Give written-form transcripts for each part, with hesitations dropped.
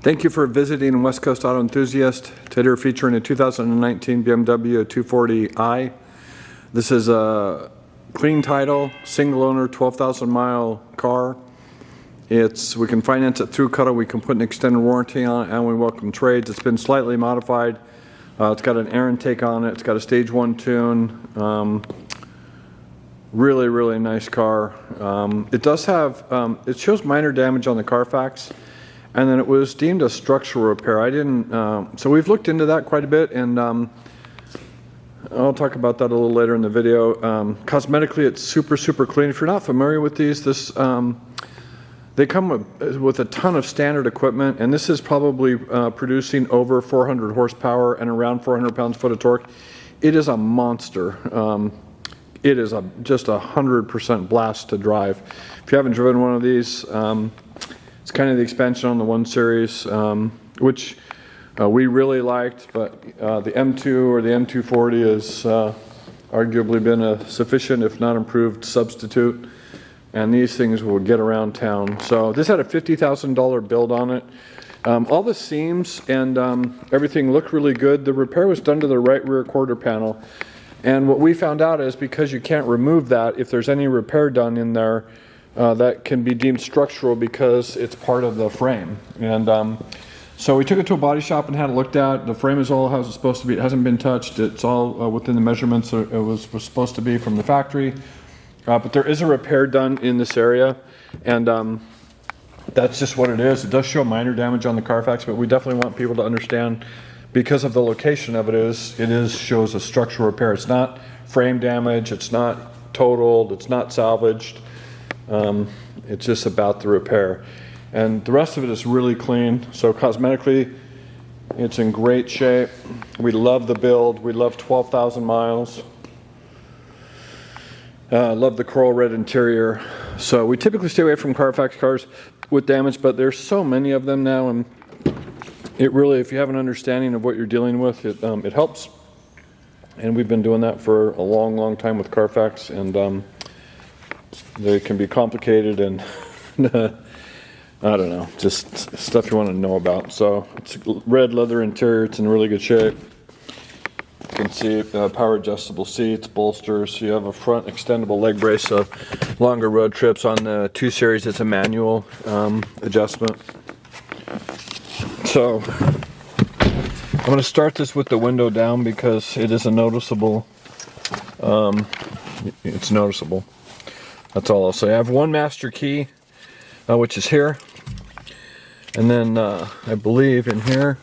Thank you for visiting West Coast Auto Enthusiast. Today we're featuring a 2019 BMW 240i. This is a clean title, single owner, 12,000 mile car. We can finance it through Cuddle, we can put an extended warranty on it, and we welcome trades. It's been slightly modified. It's got an air intake on it, it's got a stage 1 tune. Really nice car. It does have, it shows minor damage on the Carfax, and then it was deemed a structural repair. So we've looked into that quite a bit, and I'll talk about that a little later in the video. Cosmetically, it's super clean. If you're not familiar with these, they come with a ton of standard equipment, and this is probably producing over 400 horsepower and around 400 pounds-foot of torque. It is a monster. It is just 100% blast to drive. If you haven't driven one of these, it's kind of the expansion on the 1 Series, which we really liked, but the M2 or the M240 has arguably been a sufficient, if not improved, substitute, and these things will get around town. So this had a $50,000 build on it. All the seams and everything looked really good. The repair was done to the right rear quarter panel, and what we found out is because you can't remove that, if there's any repair done in there, that can be deemed structural because it's part of the frame. And so we took it to a body shop and had it looked at. The frame is all how it's supposed to be. It hasn't been touched. It's all within the measurements it was supposed to be from the factory. But there is a repair done in this area, and that's just what it is. It does show minor damage on the Carfax, but we definitely want people to understand, because of the location of it shows a structural repair. It's not frame damage. It's not totaled. It's not salvaged. It's just about the repair, and the rest of it is really clean. So cosmetically, it's in great shape. We love the build. We love 12,000 miles. Love the coral red interior. So we typically stay away from Carfax cars with damage, but there's so many of them now, and it really, if you have an understanding of what you're dealing with, it helps. And we've been doing that for a long time with Carfax, and they can be complicated and I don't know, just stuff you want to know about. So it's a red leather interior. It's in really good shape. You can see power adjustable seats, bolsters. You have a front extendable leg brace, so longer road trips. On the 2 Series, it's a manual adjustment. So I'm going to start this with the window down because it is a noticeable. It's noticeable. That's all I'll say. I have one master key, which is here, and then I believe in here.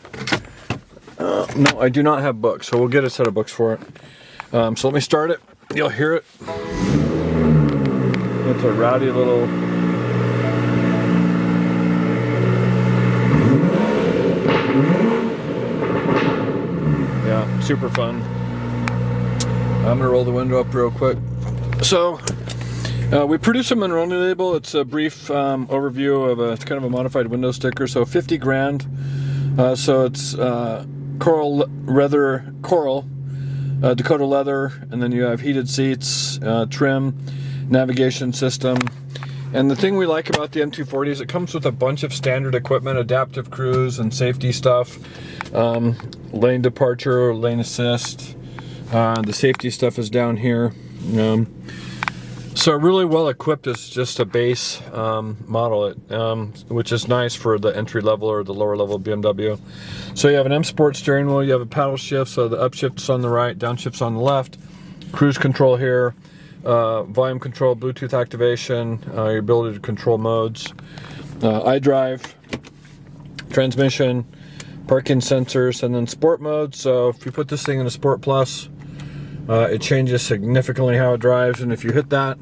No, I do not have books, so we'll get a set of books for it. So let me start it. You'll hear it. It's a rowdy little. Yeah, super fun. I'm gonna roll the window up real quick. So. We produced a Monroney label. It's a brief overview of it's kind of a modified window sticker. So 50 grand. So it's coral, Dakota leather, and then you have heated seats, trim, navigation system. And the thing we like about the M240 is it comes with a bunch of standard equipment, adaptive cruise and safety stuff, lane departure, lane assist. The safety stuff is down here. So really well equipped is just a base model, which is nice for the entry level or the lower level BMW. So you have an M Sport steering wheel, you have a paddle shift, so the upshift's on the right, downshift's on the left, cruise control here, volume control, Bluetooth activation, your ability to control modes, iDrive, transmission, parking sensors, and then sport mode. So if you put this thing in a Sport Plus, it changes significantly how it drives, and if you hit that,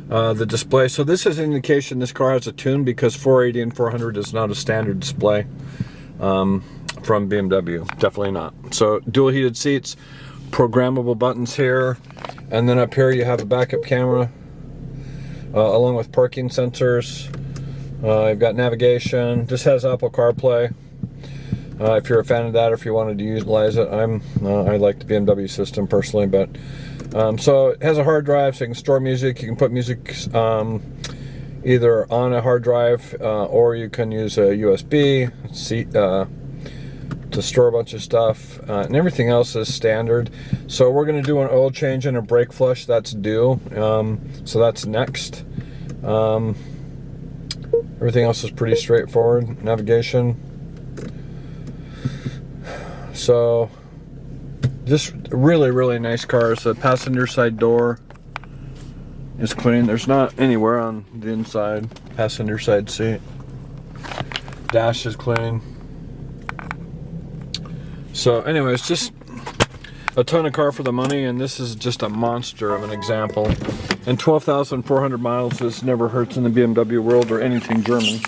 the display. So this is an indication this car has a tune, because 480 and 400 is not a standard display from BMW. Definitely not. So dual heated seats, programmable buttons here, and then up here you have a backup camera along with parking sensors. You've got navigation. This has Apple CarPlay. If you're a fan of that, or if you wanted to utilize it, I like the BMW system personally, but so it has a hard drive, so you can store music. You can put music either on a hard drive or you can use a USB to store a bunch of stuff, and everything else is standard. So we're going to do an oil change and a brake flush. That's due, so that's next. Everything else is pretty straightforward. Navigation. So just really nice car. So the passenger side door is clean. There's not anywhere on the inside. Passenger side seat. Dash is clean. So anyways, just a ton of car for the money, and this is just a monster of an example. And 12,400 miles, this never hurts in the BMW world or anything German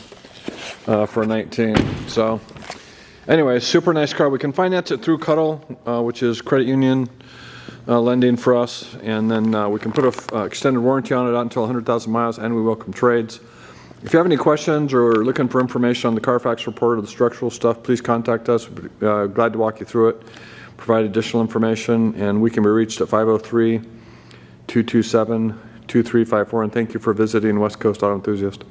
for a 19. So anyways, super nice car. We can finance it through Cuddle, which is credit union lending for us, and then we can put an extended warranty on it out until 100,000 miles, and we welcome trades. If you have any questions or are looking for information on the Carfax report or the structural stuff, please contact us. Glad to walk you through it, provide additional information, and we can be reached at 503-227-2354. And thank you for visiting West Coast Auto Enthusiast.